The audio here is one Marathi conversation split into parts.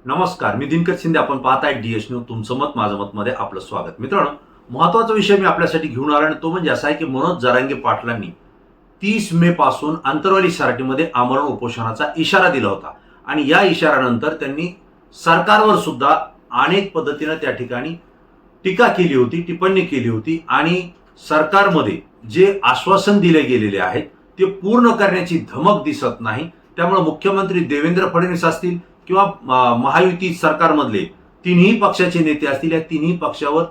नमस्कार, मी दिनकर शिंदे. आपण पाहताय डीएस न्यूज. तुमचं मत माझं मत मध्ये आपलं स्वागत. मित्रांनो, महत्त्वाचा विषय मी आपल्यासाठी घेऊन आलो आणि तो म्हणजे असा आहे की मनोज जरांगे पाटलांनी 30 मे पासून आंतरवाली सराटीमध्ये आमरण उपोषणाचा इशारा दिला होता आणि या इशाऱ्यानंतर त्यांनी सरकारवर सुद्धा अनेक पद्धतीने त्या ठिकाणी टीका केली होती, टिप्पणी केली होती आणि सरकारमध्ये जे आश्वासन दिले गेलेले आहेत ते पूर्ण करण्याची धमक दिसत नाही. त्यामुळे मुख्यमंत्री देवेंद्र फडणवीस असतील किंवा महायुती सरकारमधले तिन्ही पक्षाचे नेते असतील, या तिन्ही पक्षावर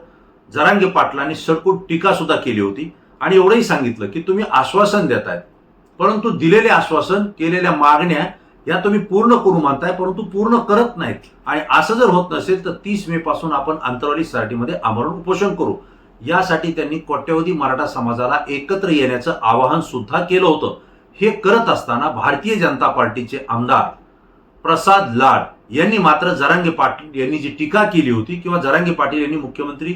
जरांगे पाटलांनी सडकूट टीका सुद्धा केली होती आणि एवढंही सांगितलं की तुम्ही आश्वासन देताय, परंतु दिलेले आश्वासन, केलेल्या मागण्या या तुम्ही पूर्ण करू म्हणताय, परंतु पूर्ण करत नाहीत. आणि असं जर होत नसेल तर 30 मे पासून आपण आंतरवाली सराटीमध्ये आमरण उपोषण करू. यासाठी त्यांनी कोट्यवधी मराठा समाजाला एकत्र येण्याचं आवाहन सुद्धा केलं होतं. हे करत असताना भारतीय जनता पार्टीचे आमदार प्रसाद लाड यांनी मात्र जरांगे पाटील यांनी जी टीका केली होती किंवा जरांगे पाटील यांनी मुख्यमंत्री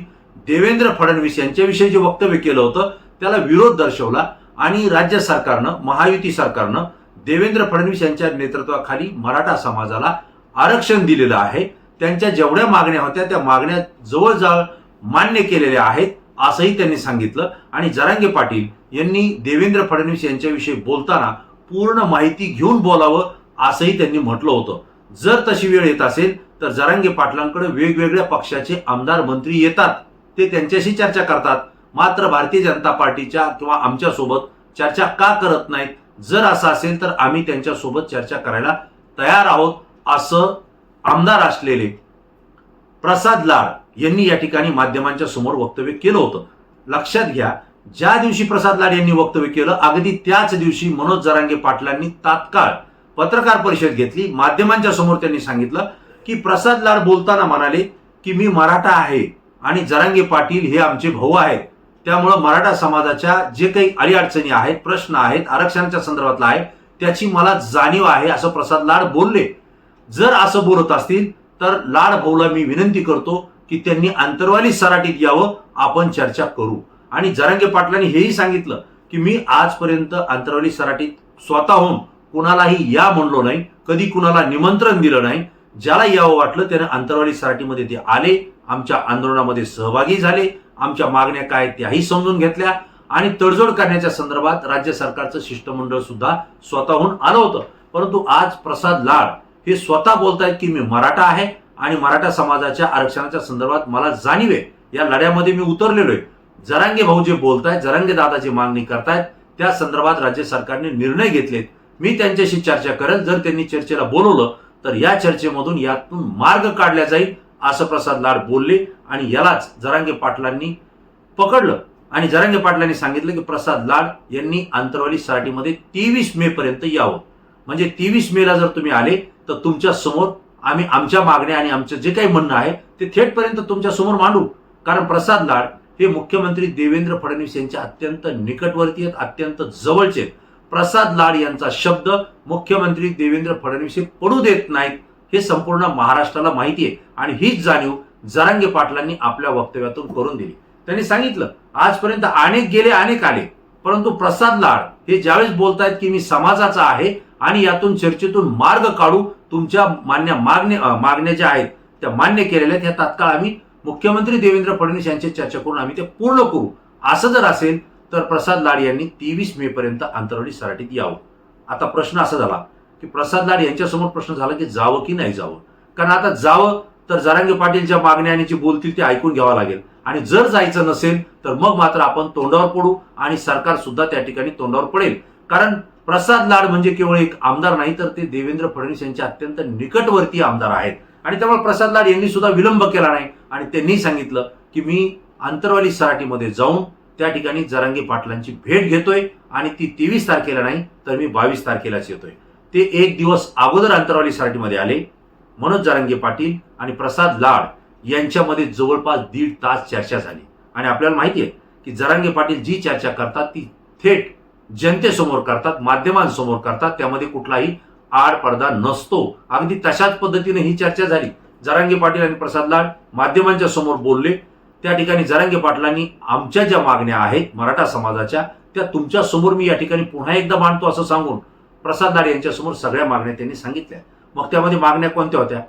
देवेंद्र फडणवीस यांच्याविषयी जे वक्तव्य केलं होतं त्याला विरोध दर्शवला आणि राज्य सरकारनं, महायुती सरकारनं देवेंद्र फडणवीस यांच्या नेतृत्वाखाली मराठा समाजाला आरक्षण दिलेलं आहे. त्यांच्या जेवढ्या मागण्या होत्या त्या मागण्या जवळजवळ मान्य केलेल्या आहेत असंही त्यांनी सांगितलं. आणि जरांगे पाटील यांनी देवेंद्र फडणवीस यांच्याविषयी बोलताना पूर्ण माहिती घेऊन बोलावं असंही त्यांनी म्हटलं होतं. जर तशी वेळ येत असेल तर जरांगे पाटलांकडे वेगवेगळ्या पक्षाचे आमदार मंत्री येतात, ते त्यांच्याशी चर्चा करतात, मात्र भारतीय जनता पार्टीच्या किंवा आमच्यासोबत चर्चा का करत नाहीत? जर असं असेल तर आम्ही त्यांच्यासोबत चर्चा करायला तयार आहोत, असं आमदार असलेले प्रसाद लाड यांनी या ठिकाणी माध्यमांच्या समोर वक्तव्य केलं होतं. लक्षात घ्या, ज्या दिवशी प्रसाद लाड यांनी वक्तव्य केलं अगदी त्याच दिवशी मनोज जरांगे पाटलांनी तात्काळ पत्रकार परिषद घेतली. माध्यमांच्या समोर त्यांनी सांगितलं की प्रसाद लाड बोलताना म्हणाले की मी मराठा आहे आणि जरांगे पाटील हे आमचे भाऊ आहेत, त्यामुळे मराठा समाजाच्या जे काही अडीअडचणी आहेत, प्रश्न आहेत, आरक्षणाच्या संदर्भातला आहे त्याची मला जाणीव आहे, असं प्रसाद लाड बोलले. जर असं बोलत असतील तर लाड भाऊला मी विनंती करतो की त्यांनी आंतरवाली सराटीत यावं, आपण चर्चा करू. आणि जरांगे पाटलांनी हेही सांगितलं की मी आजपर्यंत आंतरवाली सराटीत स्वतःहून कुणालाही या म्हणलो नाही, कधी कुणाला निमंत्रण दिलं नाही. ज्याला यावं वाटलं त्याने आंतरवाली सराटीमध्ये ते आले, आमच्या आंदोलनामध्ये सहभागी झाले, आमच्या मागण्या काय त्याही समजून घेतल्या आणि तडजोड करण्याच्या संदर्भात राज्य सरकारचं शिष्टमंडळ सुद्धा स्वतःहून आलं होतं. परंतु आज प्रसाद लाड हे स्वतः बोलतायत की मी मराठा आहे आणि मराठा समाजाच्या आरक्षणाच्या संदर्भात मला जाणीव आहे, या लढ्यामध्ये मी उतरलेलो आहे. जरांगे भाऊ जे बोलतायत, जरांगे दादा जे मागणी करतायत त्या संदर्भात राज्य सरकारने निर्णय घेतलेत. मी त्यांच्याशी चर्चा करेल. जर त्यांनी चर्चेला बोलवलं तर या चर्चेमधून यातून मार्ग काढला जाईल, असं प्रसाद लाड बोलले. आणि यालाच जरांगे पाटलांनी पकडलं आणि जरांगे पाटलांनी सांगितलं की प्रसाद लाड यांनी आंतरवाली सराटीमध्ये 23 मे पर्यंत यावं. म्हणजे 23 मेला जर तुम्ही आले तर तुमच्या समोर आम्ही आमच्या मागण्या आणि आमचं जे काही म्हणणं आहे ते थेटपर्यंत तुमच्या समोर मांडू. कारण प्रसाद लाड हे मुख्यमंत्री देवेंद्र फडणवीस यांच्या अत्यंत निकटवर्ती आहेत, अत्यंत जवळचे आहेत. प्रसाद लाड यांचा शब्द मुख्यमंत्री देवेंद्र फडणवीस हे पडू देत नाहीत, हे संपूर्ण महाराष्ट्राला माहिती आहे. आणि हीच जाणीव जरांगे पाटलांनी आपल्या वक्तव्यातून करून दिली. त्यांनी सांगितलं आजपर्यंत अनेक गेले, अनेक आले, परंतु प्रसाद लाड हे ज्यावेळेस बोलतायत की मी समाजाचा आहे आणि यातून चर्चेतून मार्ग काढू, तुमच्या मागण्या ज्या आहेत त्या मान्य केलेल्या त्या तात्काळ आम्ही मुख्यमंत्री देवेंद्र फडणवीस यांची चर्चा करून आम्ही ते पूर्ण करू. असं जर असेल तर प्रसाद लाड यांनी 23 मे पर्यंत आंतरवाली सराटीत यावं. आता प्रश्न असा झाला की प्रसाद लाड यांच्यासमोर प्रश्न झाला की जावं की नाही जावं. कारण आता जावं तर जरांगे पाटील ज्या मागण्या आणि जे बोलतील ते ऐकून घ्यावं लागेल, आणि जर जायचं नसेल तर मग मात्र आपण तोंडावर पडू आणि सरकार सुद्धा त्या ठिकाणी तोंडावर पडेल. कारण प्रसाद लाड म्हणजे केवळ एक आमदार नाही तर ते देवेंद्र फडणवीस यांचे अत्यंत निकटवर्ती आमदार आहेत. आणि त्यामुळे प्रसाद लाड यांनी सुद्धा विलंब केला नाही आणि त्यांनी सांगितलं की मी आंतरवाली सराटीमध्ये जाऊन त्या ठिकाणी जरांगे पाटलांची भेट घेतोय आणि ती 23 तारखेला नाही तर मी 22 तारखेलाच येतोय. ते एक दिवस अगोदर आंतरवाली सराटीमध्ये आले. मनोज जरांगे पाटील आणि प्रसाद लाड यांच्यामध्ये जवळपास 1.5 तास चर्चा झाली. आणि आपल्याला माहिती आहे की जरांगे पाटील जी चर्चा करतात ती थेट जनतेसमोर करतात, माध्यमांसमोर करतात, त्यामध्ये कुठलाही आडपडदा नसतो. अगदी तशाच पद्धतीने ही चर्चा झाली. जरांगे पाटील आणि प्रसाद लाड माध्यमांच्या समोर बोलले. त्या ठिकाणी जरांगे पाटलांनी आमच्या ज्या मागण्या आहेत मराठा समाजाच्या त्या तुमच्या समोर मी या ठिकाणी पुन्हा एकदा मांडतो असं सांगून प्रसाद लाड यांच्या समोर सगळ्या मागण्या त्यांनी सांगितल्या. मग त्यामध्ये मागण्या कोणत्या होत्या?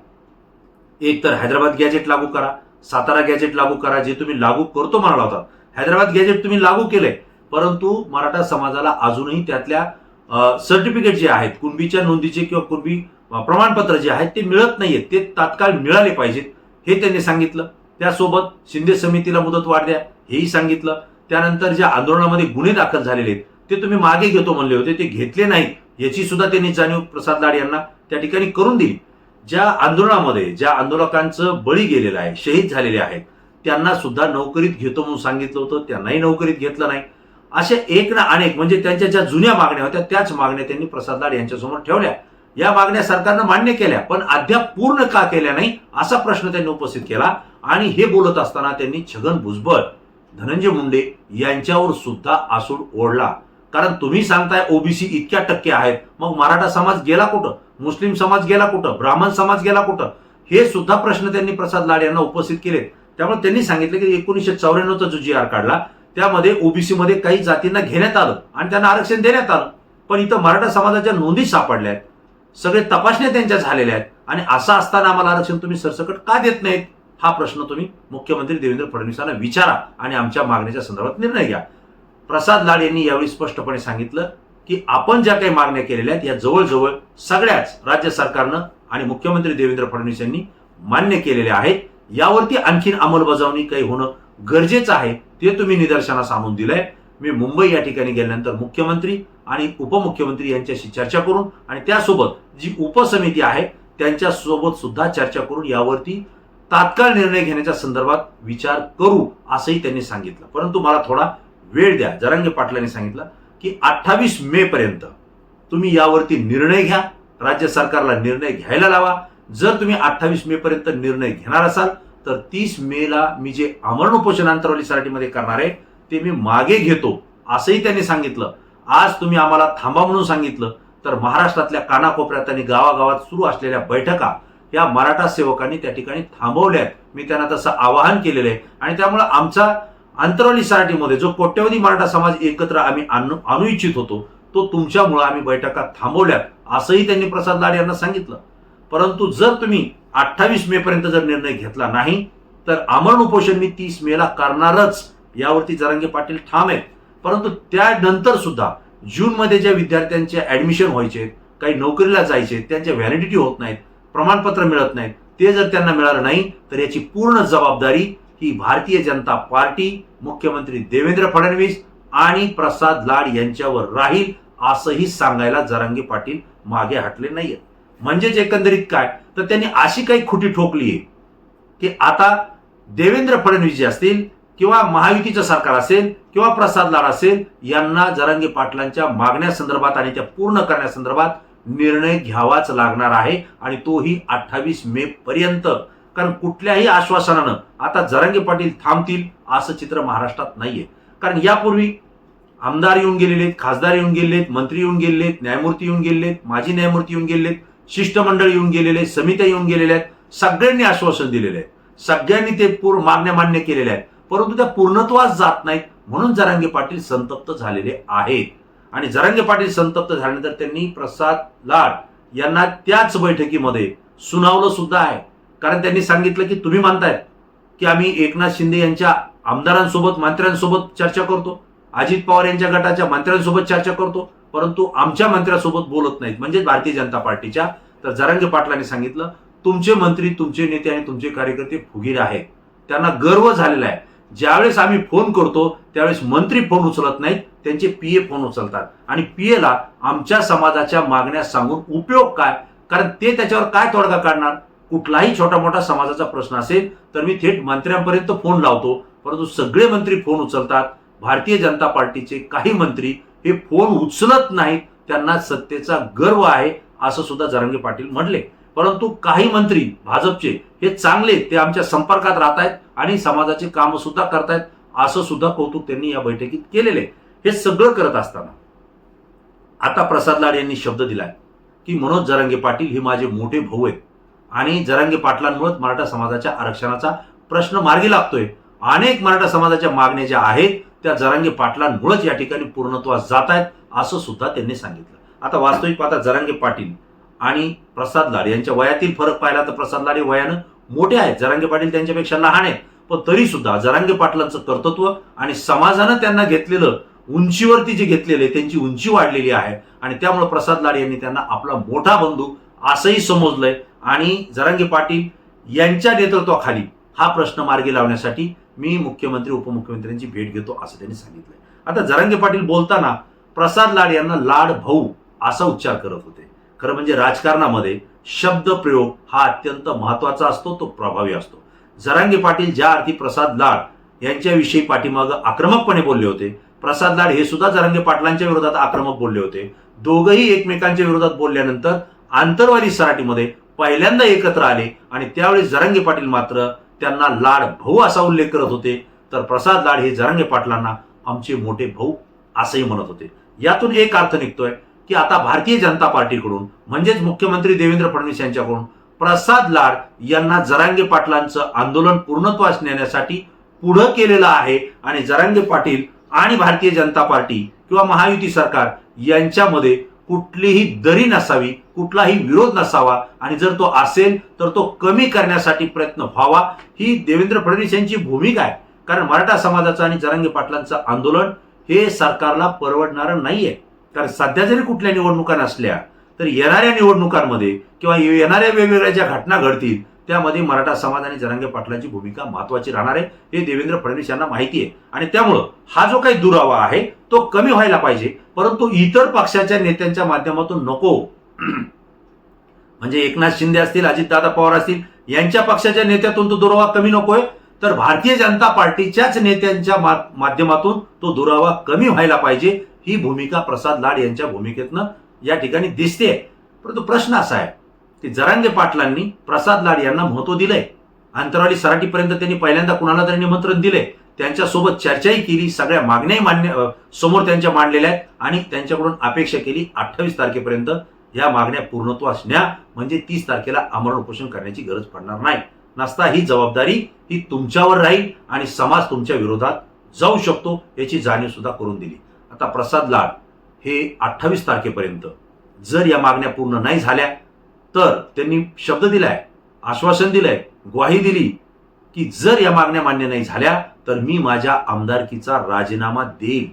एक तर हैदराबाद गॅजेट लागू करा, सातारा गॅजेट लागू करा, जे तुम्ही लागू करतो म्हणाला होता. हैदराबाद गॅजेट तुम्ही लागू केले, परंतु मराठा समाजाला अजूनही त्यातल्या सर्टिफिकेट जे आहेत, कुणबीच्या नोंदीचे किंवा कुणबी प्रमाणपत्र जे आहेत ते मिळत नाहीयेत, ते तात्काळ मिळाले पाहिजेत हे त्यांनी सांगितलं. त्यासोबत शिंदे समितीला मुदतवाढ द्या हेही सांगितलं. त्यानंतर ज्या आंदोलनामध्ये गुन्हे दाखल झालेले आहेत ते तुम्ही मागे घेतो म्हणले होते, ते घेतले नाहीत याची सुद्धा त्यांनी जाणीव प्रसाद लाड यांना त्या ठिकाणी करून दिली. ज्या आंदोलनामध्ये ज्या आंदोलकांचं बळी गेलेलं आहे, शहीद झालेले आहेत, त्यांना सुद्धा नोकरीत घेतो म्हणून सांगितलं होतं, त्यांनाही नोकरीत घेतलं नाही. अशा एक ना अनेक म्हणजे त्यांच्या ज्या जुन्या मागण्या होत्या त्याच मागण्या त्यांनी प्रसाद लाड यांच्यासमोर ठेवल्या. या मागण्या सरकारनं मान्य केल्या, पण अद्याप पूर्ण का केल्या नाही असा प्रश्न त्यांनी उपस्थित केला. आणि हे बोलत असताना त्यांनी छगन भुजबळ, धनंजय मुंडे यांच्यावर सुद्धा आसूड ओढला. कारण तुम्ही सांगताय ओबीसी इतक्या टक्के आहेत, मग मराठा समाज गेला कुठं, मुस्लिम समाज गेला कुठं, ब्राह्मण समाज गेला कुठं, हे सुद्धा प्रश्न त्यांनी प्रसाद लाड यांना उपस्थित केले. त्यामुळे त्यांनी सांगितलं की 1994चा जो GR काढला त्यामध्ये ओबीसी मध्ये काही जातींना घेण्यात आलं आणि त्यांना आरक्षण देण्यात आलं, पण इथं मराठा समाजाच्या नोंदी सापडल्या आहेत, सगळे तपासण्या त्यांच्या झालेल्या आहेत, आणि असं असताना आम्हाला आरक्षण तुम्ही सरसकट का देत नाहीत हा प्रश्न तुम्ही मुख्यमंत्री देवेंद्र फडणवीसांना विचारा आणि आमच्या मागणीच्या संदर्भात निर्णय घ्या. प्रसाद लाड यांनी यावेळी स्पष्टपणे सांगितलं की आपण ज्या काही मागण्या केलेल्या आहेत या जवळजवळ सगळ्याच राज्य सरकारनं आणि मुख्यमंत्री देवेंद्र फडणवीस यांनी मान्य केलेल्या आहेत. यावरती आणखीन अंमलबजावणी काही होणं गरजेचं आहे, ते तुम्ही निदर्शनास आणून दिलंय. मी मुंबई या ठिकाणी गेल्यानंतर मुख्यमंत्री आणि उपमुख्यमंत्री यांच्याशी चर्चा करून आणि त्यासोबत जी उपसमिती आहे त्यांच्यासोबत सुद्धा चर्चा करून यावरती तात्काळ निर्णय घेण्याच्या संदर्भात विचार करू असंही त्यांनी सांगितलं. परंतु मला थोडा वेळ द्या. जरांगे पाटलांनी सांगितलं की 28 मे पर्यंत तुम्ही यावरती निर्णय घ्या, राज्य सरकारला निर्णय घ्यायला लावा. जर तुम्ही 28 मे पर्यंत निर्णय घेणार असाल तर 30 मेला मी जे आमरण उपोषण अंतरवली सराटीमध्ये करणार आहे ते मी मागे घेतो असंही त्यांनी सांगितलं. आज तुम्ही आम्हाला थांबा म्हणून सांगितलं तर महाराष्ट्रातल्या कानाकोपऱ्यात आणि गावागावात सुरू असलेल्या बैठका या मराठा सेवकांनी त्या ठिकाणी थांबवल्यात. मी त्यांना तसं आवाहन केलेलं आहे आणि त्यामुळे आमचा अंतरवली सराटीमध्ये जो कोट्यवधी मराठा समाज एकत्र आम्ही आणू इच्छित होतो तो तुमच्यामुळे आम्ही बैठका थांबवल्यात असंही त्यांनी प्रसाद लाड यांना सांगितलं. परंतु जर तुम्ही 28 मे पर्यंत जर निर्णय घेतला नाही तर आमरण उपोषण मी 30 मेला करणारच यावरती जरांगे पाटील ठाम आहेत. परंतु त्यानंतर सुद्धा जूनमध्ये ज्या विद्यार्थ्यांचे ऍडमिशन व्हायचे, काही नोकरीला जायचे, त्यांच्या व्हॅलिडिटी होत नाहीत, प्रमाणपत्र मिळत नाहीत, ते जर त्यांना मिळालं नाही तर याची पूर्ण जबाबदारी ही भारतीय जनता पार्टी, मुख्यमंत्री देवेंद्र फडणवीस आणि प्रसाद लाड यांच्यावर राहील असंही सांगायला जरांगे पाटील मागे हटले नाहीयेत. म्हणजेच एकंदरीत काय तर त्यांनी अशी काही खुटी ठोकली आहे की आता देवेंद्र फडणवीस जे असतील किंवा महायुतीचं सरकार असेल किंवा प्रसाद लाड असेल यांना जरांगे पाटलांच्या मागण्या संदर्भात आणि त्या पूर्ण करण्यासंदर्भात निर्णय घ्यावाच लागणार आहे आणि तोही 28 मे पर्यंत. कारण कुठल्याही आश्वासनानं आता जरांगे पाटील थांबतील असं चित्र महाराष्ट्रात नाहीये. कारण यापूर्वी आमदार येऊन गेलेले आहेत, खासदार येऊन गेलेले आहेत, मंत्री येऊन गेलेले आहेत, न्यायमूर्ती येऊन गेलेले आहेत, माजी न्यायमूर्ती येऊन गेलेले आहेत, शिष्टमंडळ येऊन गेलेले आहेत, समित्या येऊन गेलेल्या आहेत, सगळ्यांनी आश्वासन दिलेले आहे, सगळ्यांनी ते मागण्या मान्य केलेल्या आहेत, परंतु त्या पूर्णत्वास जात नाहीत. म्हणून जरांगे पाटील संतप्त झालेले आहेत. आणि जरांगे पाटील संतप्त झाल्यानंतर त्यांनी प्रसाद लाड यांना त्याच बैठकीमध्ये सुनावलं सुद्धा आहे. कारण त्यांनी सांगितलं की तुम्ही म्हणतायत की आम्ही एकनाथ शिंदे यांच्या आमदारांसोबत, मंत्र्यांसोबत चर्चा करतो, अजित पवार यांच्या गटाच्या मंत्र्यांसोबत चर्चा करतो, परंतु आमच्या मंत्र्यांसोबत बोलत नाहीत, म्हणजे भारतीय जनता पार्टीच्या. तर जरांगे पाटलांनी सांगितलं तुमचे मंत्री, तुमचे नेते आणि तुमचे कार्यकर्ते फुगीर आहेत, त्यांना गर्व झालेला आहे. ज्यावेळेस आम्ही फोन करतो त्यावेळेस मंत्री फोन उचलत नाहीत, त्यांचे पीए फोन उचलतात आणि पीएला आमच्या समाजाच्या मागण्या सांगून उपयोग काय? कारण ते त्याच्यावर काय तोडगा काढणार? कुठलाही छोटा मोठा समाजाचा प्रश्न असेल तर मी थेट मंत्र्यांपर्यंत फोन लावतो, परंतु सगळे मंत्री फोन उचलतात. भारतीय जनता पार्टीचे काही मंत्री हे फोन उचलत नाहीत, त्यांना सत्तेचा गर्व आहे असं सुद्धा जरांगे पाटील म्हटले. परंतु काही मंत्री भाजपचे हे चांगले, ते आमच्या संपर्कात राहत आहेत आणि समाजाचे काम सुद्धा करतायत असं सुद्धा कौतुक त्यांनी या बैठकीत केलेले. हे सगळं करत असताना आता प्रसाद लाड यांनी शब्द दिलाय की मनोज जरांगे पाटील हे माझे मोठे भाऊ आहेत आणि जरांगे पाटलांमुळे मराठा समाजाच्या आरक्षणाचा प्रश्न मार्गी लागतोय. अनेक मराठा समाजाच्या मागण्या ज्या आहेत त्या जरांगे पाटलांमुळेच या ठिकाणी पूर्णत्वास जात आहेत असं सुद्धा त्यांनी सांगितलं. आता वास्तविक पाहता जरांगे पाटील आणि प्रसाद लाड यांच्या वयातील फरक पाहिला तर प्रसाद लाड हे वयानं मोठे आहेत, जरांगे पाटील त्यांच्यापेक्षा लहान आहेत, पण तरी सुद्धा जरांगे पाटलांचं कर्तृत्व आणि समाजानं त्यांना घेतलेलं उंचीवरती जे घेतलेले त्यांची उंची वाढलेली आहे आणि त्यामुळे प्रसाद लाड यांनी त्यांना आपला मोठा बंधू असंही समजलंय आणि जरांगे पाटील यांच्या नेतृत्वाखाली हा प्रश्न मार्गी लावण्यासाठी मी मुख्यमंत्री उपमुख्यमंत्र्यांची भेट घेतो असं त्यांनी सांगितलंय. आता जरांगे पाटील बोलताना प्रसाद लाड यांना लाड भाऊ असा उच्चार करत होते. खरं म्हणजे राजकारणामध्ये शब्द प्रयोग हा अत्यंत महत्वाचा असतो, तो प्रभावी असतो. जरांगे पाटील ज्या अर्थी प्रसाद लाड यांच्याविषयी पाठीमागं आक्रमकपणे बोलले होते, प्रसाद लाड हे सुद्धा जरांगे पाटलांच्या विरोधात आक्रमक बोलले होते. दोघंही एकमेकांच्या विरोधात बोलल्यानंतर आंतरवाली सराटीमध्ये पहिल्यांदा एकत्र आले आणि त्यावेळी जरांगे पाटील मात्र त्यांना लाड भाऊ असा उल्लेख करत होते, तर प्रसाद लाड हे जरांगे पाटलांना आमचे मोठे भाऊ असंही म्हणत होते. यातून एक अर्थ निघतोय की आता भारतीय जनता पार्टीकडून म्हणजेच मुख्यमंत्री देवेंद्र फडणवीस यांच्याकडून प्रसाद लाड यांना जरांगे पाटलांचं आंदोलन पूर्णत्वास नेण्यासाठी पुढं केलेलं आहे आणि जरांगे पाटील आणि भारतीय जनता पार्टी किंवा महायुती सरकार यांच्यामध्ये कुठलीही दरी नसावी, कुठलाही विरोध नसावा आणि जर तो असेल तर तो कमी करण्यासाठी प्रयत्न व्हावा, ही देवेंद्र फडणवीस यांची भूमिका आहे. कारण मराठा समाजाचं आणि जरांगे पाटलांचं आंदोलन हे सरकारला परवडणारं नाहीये. कारण सध्या जरी कुठल्या निवडणुका नसल्या तर येणाऱ्या निवडणुकांमध्ये किंवा येणाऱ्या वेगवेगळ्या ज्या घटना घडतील त्यामध्ये मराठा समाज आणि जरांगे पाटलांची भूमिका महत्वाची राहणार आहे, हे देवेंद्र फडणवीस यांना माहिती आहे. आणि त्यामुळं हा जो काही दुरावा आहे तो कमी व्हायला पाहिजे, परंतु इतर पक्षाच्या नेत्यांच्या माध्यमातून नको. म्हणजे एकनाथ शिंदे असतील, अजितदादा पवार असतील, यांच्या पक्षाच्या नेत्यातून तो दुरावा कमी नकोय, तर भारतीय जनता पार्टीच्याच नेत्यांच्या माध्यमातून तो दुरावा कमी व्हायला पाहिजे, ही भूमिका प्रसाद लाड यांच्या भूमिकेतनं या ठिकाणी दिसते. परंतु प्रश्न असा आहे की जरांगे पाटलांनी प्रसाद लाड यांना महत्व दिलंय. आंतरवाली सराटीपर्यंत त्यांनी पहिल्यांदा कुणाला तरी निमंत्रण दिले, त्यांच्यासोबत चर्चाही केली, सगळ्या मागण्याही समोर त्यांच्या मांडलेल्या आहेत आणि त्यांच्याकडून अपेक्षा केली 28 तारखेपर्यंत या मागण्या पूर्णत्वास न्या, म्हणजे 30 तारखेला आमरण उपोषण करण्याची गरज पडणार नाही. नसता ही जबाबदारी ही तुमच्यावर राहील आणि समाज तुमच्या विरोधात जाऊ शकतो याची जाणीव सुद्धा करून दिली. आता प्रसाद लाड हे 28 तारखेपर्यंत जर या मागण्या पूर्ण नाही झाल्या तर त्यांनी शब्द दिलाय, आश्वासन दिलंय, ग्वाही दिली की जर या मागण्या मान्य नाही झाल्या तर मी माझ्या आमदारकीचा राजीनामा देईन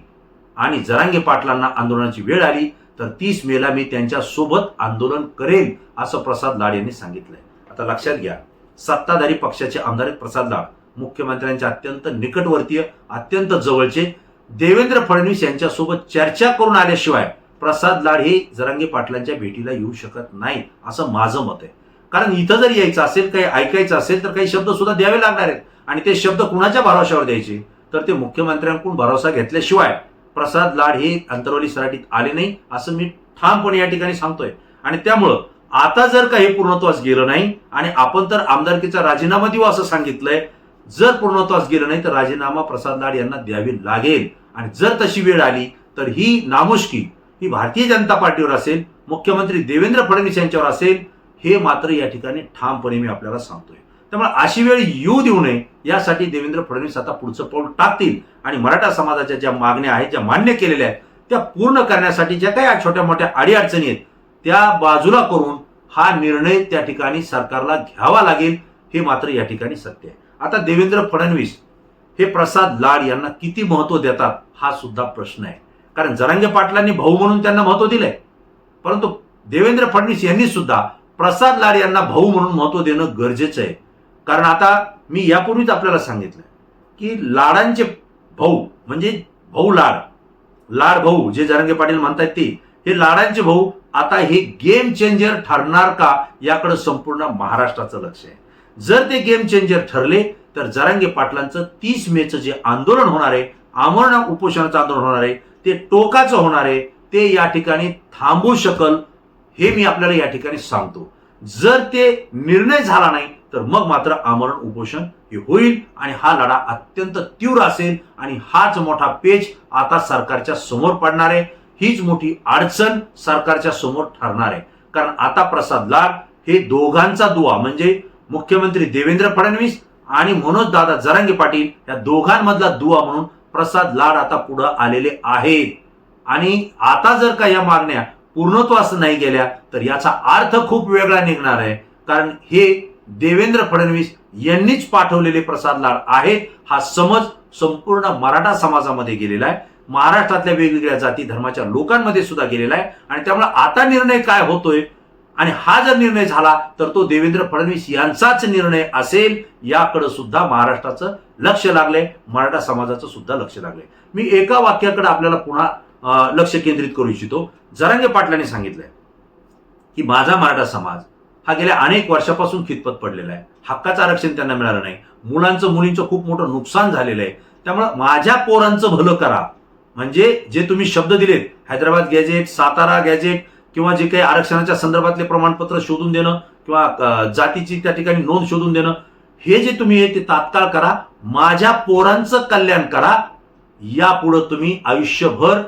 आणि जरांगे पाटलांना आंदोलनाची वेळ आली तर 30 मेला मी त्यांच्या सोबत आंदोलन करेल असं प्रसाद लाड यांनी सांगितलंय. आता लक्षात घ्या, सत्ताधारी पक्षाचे आमदार प्रसाद लाड, मुख्यमंत्र्यांचे अत्यंत निकटवर्तीय, अत्यंत जवळचे, देवेंद्र फडणवीस यांच्यासोबत चर्चा करून आल्याशिवाय प्रसाद लाड हे जरांगे पाटलांच्या भेटीला येऊ शकत नाही असं माझं मत आहे. कारण इथं जर यायचं असेल, काही ऐकायचं असेल तर काही शब्द सुद्धा द्यावे लागणार आहेत आणि ते शब्द कुणाच्या भरोशावर द्यायचे, तर ते मुख्यमंत्र्यांकडून भरोसा घेतल्याशिवाय प्रसाद लाड हे अंतरवाली सराटीत आले नाही असं मी ठामपणे या ठिकाणी सांगतोय. आणि त्यामुळं आता जर काही पूर्णत्वास गेलं नाही आणि आपण तर आमदारकीचा राजीनामा देऊ असं सांगितलंय, जर पूर्णत्वास गेलं नाही तर राजीनामा प्रसाद लाड यांना द्यावी लागेल आणि जर तशी वेळ आली तर ही नामुष्की ही भारतीय जनता पार्टीवर असेल, मुख्यमंत्री देवेंद्र फडणवीस यांच्यावर असेल, हे मात्र या ठिकाणी ठामपणे मी आपल्याला सांगतोय. त्यामुळे अशी वेळ येऊ देऊ नये यासाठी देवेंद्र फडणवीस आता पुढचं पाऊल टाकतील आणि मराठा समाजाच्या ज्या मागण्या आहेत, ज्या मान्य केलेल्या आहेत, त्या पूर्ण करण्यासाठी ज्या काही छोट्या मोठ्या अडीअडचणी आहेत त्या बाजूला करून हा निर्णय त्या ठिकाणी सरकारला घ्यावा लागेल, हे मात्र या ठिकाणी सत्य आहे. आता देवेंद्र फडणवीस हे प्रसाद लाड यांना किती महत्व देतात हा सुद्धा प्रश्न आहे. कारण जरांगे पाटलांनी भाऊ म्हणून त्यांना महत्व दिलंय, परंतु देवेंद्र फडणवीस यांनी सुद्धा प्रसाद लाड यांना भाऊ म्हणून महत्व देणं गरजेचं आहे. कारण आता मी यापूर्वीच आपल्याला सांगितलं की लाडांचे भाऊ म्हणजे भाऊ लाड, लाड भाऊ जे जरांगे पाटील म्हणतात ते, हे लाडांचे भाऊ आता हे गेम चेंजर ठरणार का याकडे संपूर्ण महाराष्ट्राचं लक्ष आहे. जर ते गेम चेंजर ठरले तर जरांगे पाटलांचं 30 मेचं जे आंदोलन होणार आहे, आमरण उपोषणाचं आंदोलन होणार आहे, ते टोकाचं होणार आहे, ते या ठिकाणी थांबू शकल हे मी आपल्याला या ठिकाणी सांगतो. जर ते निर्णय झाला नाही तर मग मात्र आमरण उपोषण हे होईल आणि हा लढा अत्यंत तीव्र असेल आणि हाच मोठा पेच आता सरकारच्या समोर पडणार आहे. हीच मोठी अडचण सरकारच्या समोर ठरणार आहे. कारण आता प्रसाद लाड हे दोघांचा दुवा म्हणजे मुख्यमंत्री देवेंद्र फडणवीस आणि मनोज दादा जरांगे पाटील या दोघांमधला दुवा म्हणून प्रसाद लाड आता पुढे आलेले आहेत. आणि आता जर का या मागण्या पूर्णत्वास नाही गेल्या तर याचा अर्थ खूप वेगळा निघणार आहे. कारण हे देवेंद्र फडणवीस यांनीच पाठवलेले प्रसाद लाड आहेत हा समज संपूर्ण मराठा समाजामध्ये गेलेला आहे, महाराष्ट्रातल्या वेगवेगळ्या जाती धर्माच्या लोकांमध्ये सुद्धा गेलेला आहे. आणि त्यामुळे आता निर्णय काय होतोय आणि हा जर निर्णय झाला तर तो देवेंद्र फडणवीस यांचाच निर्णय असेल याकडे सुद्धा महाराष्ट्राचं लक्ष लागलंय, मराठा समाजाचं सुद्धा लक्ष लागलंय. मी एका वाक्याकडे आपल्याला पुन्हा लक्ष केंद्रित करू इच्छितो. जरांगे पाटलांनी सांगितलंय की माझा मराठा समाज हा गेल्या अनेक वर्षापासून खितपत पडलेला आहे, हक्काचं आरक्षण त्यांना मिळालं नाही, मुलींचं खूप मोठं नुकसान झालेलं आहे. त्यामुळे माझ्या पोरांचं भलं करा, म्हणजे जे तुम्ही शब्द दिलेत हैदराबाद गॅजेट, सातारा गॅजेट किंवा जे काही आरक्षणाच्या संदर्भातले प्रमाणपत्र शोधून देणं किंवा जातीची त्या ठिकाणी नोंद शोधून देणं, हे जे तुम्ही ते तात्काळ करा, माझ्या पोरांचं कल्याण करा, यापुढे तुम्ही आयुष्यभर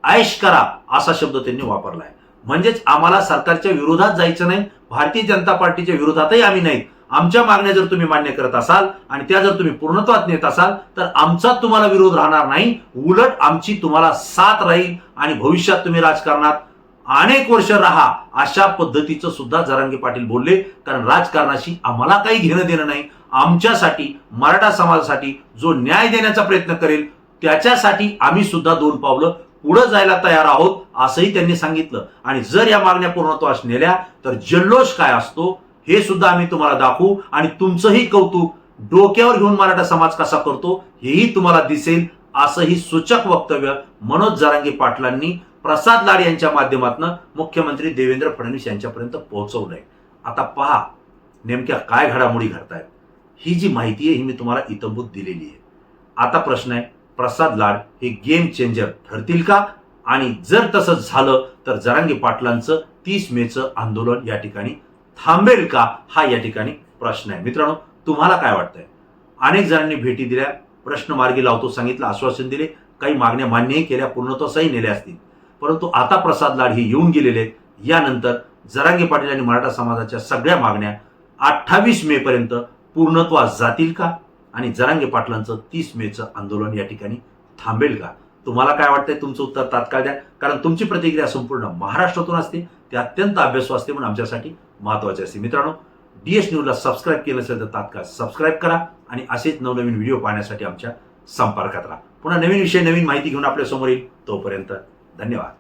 ऐश करा असा शब्द त्यांनी वापरलाय. म्हणजेच आम्हाला सरकारच्या विरोधात जायचं नाही, भारतीय जनता पार्टीच्या विरोधातही आम्ही नाही. आमच्या मागण्या जर तुम्ही मान्य करत असाल आणि त्या जर तुम्ही पूर्णत्वात नेत असाल तर आमचा तुम्हाला विरोध राहणार नाही, उलट आमची तुम्हाला साथ राहील आणि भविष्यात तुम्ही राजकारणात अनेक वर्ष राहा अशा पद्धतीचं सुद्धा जरांगे पाटील बोलले. कारण राजकारणाशी आम्हाला काही घेणं देणं नाही, आमच्यासाठी मराठा समाजासाठी जो न्याय देण्याचा प्रयत्न करेल त्याच्यासाठी आम्ही सुद्धा 2 पावलं पुढे जायला तयार आहोत असंही त्यांनी सांगितलं. आणि जर या मागण्या पूर्णत्वास नेल्या तर जल्लोष काय असतो हे सुद्धा आम्ही तुम्हाला दाखवू आणि तुमचंही कौतुक डोक्यावर घेऊन मराठा समाज कसा करतो हेही तुम्हाला दिसेल, असंही सूचक वक्तव्य मनोज जरांगे पाटलांनी प्रसाद लाड यांच्या माध्यमातून मुख्यमंत्री देवेंद्र फडणवीस यांच्यापर्यंत पोहोचवलंय. आता पहा नेमक्या काय घडामोडी घडतायत. ही जी माहिती आहे ही मी तुम्हाला इतंभूत दिलेली आहे. आता प्रश्न आहे, प्रसाद लाड हे गेम चेंजर ठरतील का? आणि जर तसं झालं तर जरांगे पाटलांचं 30 मेचं आंदोलन या ठिकाणी थांबेल का, हा या ठिकाणी प्रश्न आहे. मित्रांनो, तुम्हाला काय वाटतंय? अनेक जणांनी भेटी दिल्या, प्रश्न मार्गी लावतो सांगितलं, आश्वासन दिले, काही मागण्या मान्यही केल्या, पूर्णत्वासही नेल्या असतील. परंतु आता प्रसाद लाड हे येऊन गेलेले आहेत. यानंतर जरांगे पाटील आणि मराठा समाजाच्या सगळ्या मागण्या 28 मे पर्यंत पूर्णत्वास जातील का? आणि जरांगे पाटलांचं 30 मेचं आंदोलन या ठिकाणी थांबेल का? तुम्हाला काय वाटतंय? तुमचं उत्तर तात्काळ द्या, कारण तुमची प्रतिक्रिया संपूर्ण महाराष्ट्रातून असते, ते अत्यंत अभ्यासू असते, म्हणून आमच्यासाठी महत्वाचे असते. मित्रांनो, DS न्यूजला सबस्क्राईब केलं असेल तर तात्काळ सबस्क्राईब करा आणि असेच नवनवीन व्हिडिओ पाहण्यासाठी आमच्या संपर्कात राहा. पुन्हा नवीन विषय, नवीन माहिती घेऊन आपल्या समोर येईल. तोपर्यंत धन्यवाद.